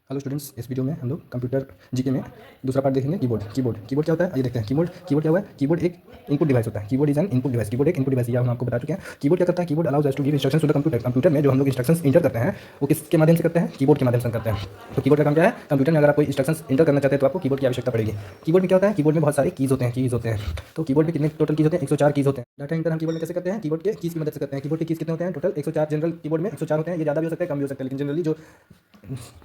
Hello students, इस video में हम लोग कंप्यूटर जीके में दूसरा पार्ट देखेंगे। कीबोर्ड क्या होता है, ये देखते हैं। कीबोर्ड क्या हुआ है? कीबोर्ड एक इनपुट डिवाइस होता है। Keyboard is an input device. Keyboard एक इनपुट डिवाइस, ये हम आपको बता चुके हैं। कीबोर्ड क्या करता है? Keyboard allows us to give instructions to the computer. Computer में जो हम लोग इंस्ट्रक्शंस इंटर करते हैं वो किसके माध्यम से करते हैं? कीबोर्ड के माध्यम से करते हैं। तो कीबोर्ड का काम क्या है? कंप्यूटर में अगर आप कोई इंस्ट्रक्शंस इंटर करना चाहते हैं तो आपको कीबोर्ड की आवश्यकता पड़ेगी। कीबोर्ड में क्या होता है? कीबोर्ड में बहुत सारे कीज होते हैं। तो कीबोर्ड में कितने टोटल कीज होते हैं? 104 कीज होते हैं। डाटा इंटर हम कीबोर्ड में कैसे करते हैं? कीबोर्ड के कीज की मदद से करते हैं। कीबोर्ड के कीज कितने होते हैं? टोटल 104। जनरल कीबोर्ड में 104 होते हैं। ये ज़्यादा भी हो सकता है, कम भी हो सकता है, लेकिन जनरली जो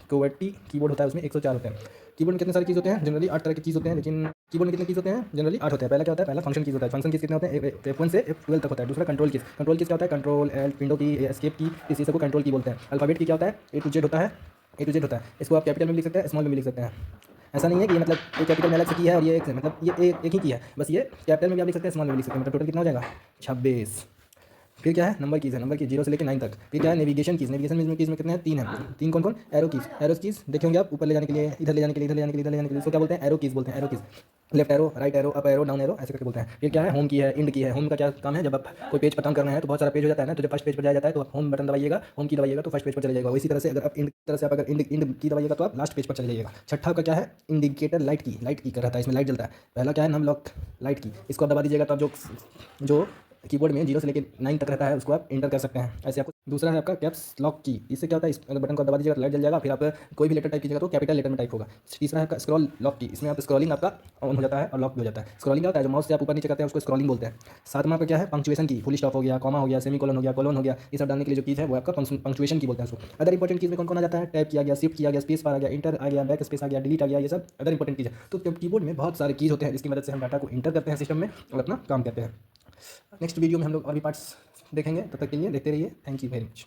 क्यूवर्टी कीबोर्ड होता है उसमें 104 होते हैं। कीबोर्ड में कितने सारे कीज होते हैं? जनरली 8 तरह के कीज होते हैं, लेकिन कीबोर्ड में कितने कीज होते हैं? जनरली 8 होते हैं। पहला क्या होता है? पहला फंक्शन कीज होता है। फंक्शन कीज कितने होते हैं? F1 से F12 तक होता है। दूसरा कंट्रोल कीज। कंट्रोल कीज क्या होता है? कंट्रोल, एल्ट, विंडो की, एस्केप की, इसी सबको कंट्रोल की बोलते हैं। अल्फाबेट की क्या होता है? A to Z होता है। A to Z होता है। इसको आप कैपिटल में भी लिख सकते हैं, स्मॉल में भी लिख सकते हैं। ऐसा नहीं है कि ये मतलब ये कैपिटल में अलग से की है और ये एक मतलब ये एक ही की है, बस ये कैपिटल में भी आप लिख सकते हैं, स्मॉल में भी लिख सकते हैं। मतलब टोटल कितना हो जाएगा? 26। फिर क्या है? नंबर कीज़ है। नंबर की 0 से लेकर 9 तक। फिर क्या है? Navigation keys. नेविगेशन में कीज़ में कितने हैं? 3 हैं। 3 कौन कौन? Arrow keys. एरो कीज़ देखे होंगे आप, ऊपर ले जाने के लिए, इधर ले जाने के लिए, इधर ले जाने के लिए, इधर ले जाने के लिए, इसको क्या बोलते हैं? एरो कीज़ बोलते हैं। Arrow keys, left arrow, right arrow, up arrow, down arrow, ऐसे करके बोलते हैं। फिर क्या है? होम की है, इंड की है। होम का क्या काम है? जब आप कोई पेज खत्म करना है तो बहुत सारा पेज हो जाता है ना, तो जब फर्स्ट पेज पर जाया जाता है तो आप होम बटन दबाइएगा, होम की दबाइएगा तो फर्स्ट पेज पर चले जाएगा। इसी तरह से अगर आप इंड तरह से आप अगर इंड की दबाइएगा तो आप लास्ट पेज पर चले जाइएगा। छठा का क्या है? इंडिकेटर लाइट की रहता है, इसमें लाइट जलता है। पहला क्या है? नम लॉक लाइट की, इसको आप दबा दीजिएगा तो आप जो कीबोर्ड में 0 से लेकर 9 तक रहता है उसको आप इंटर कर सकते हैं। ऐसे आपको दूसरा है आपका कैप्स लॉक की। इससे क्या होता है? इस अगर बटन को दबा दीजिएगा तो लाइट जल जाएगा, फिर आप कोई भी लेटर टाइप कीजिएगा तो कैपिटल लेटर में टाइप होगा। तीसरा है आपका स्क्रॉल लॉक की। इसमें आप स्क्रॉलिंग आपका ऑन हो जाता है और लॉक भी हो जाता है। स्क्रॉलिंग क्या होता है? जो माउस से आप ऊपर नीचे करते हैं उसको स्क्रॉलिंग बोलते हैं। सातवां आपका क्या है? पंक्चुएशन की। फुल स्टॉप हो गया, कॉमा हो गया, सेमीकोलन हो गया, कोलन हो गया, ये सब डालने के लिए जो कीज है वो आपका पंक्चुएशन की बोलते हैं उसको। अदर इंपॉर्टेंट कीज में कौन कौन आ जाता है? टैप किया गया, शिफ्ट किया गया, स्पेस बार आ गया, इंटर आ गया, बैक स्पेस आ गया, डिलीट आ गया, ये सब अदर इंपॉर्टेंट कीज है। तो कीबोर्ड में बहुत सारे कीज होते हैं जिसकी मदद से हम डाटा को इंटर करते हैं सिस्टम में और अपना काम करते हैं। नेक्स्ट वीडियो में हम लोग और भी पार्ट्स देखेंगे, तब तक के लिए देखते रहिए। Thank you very much.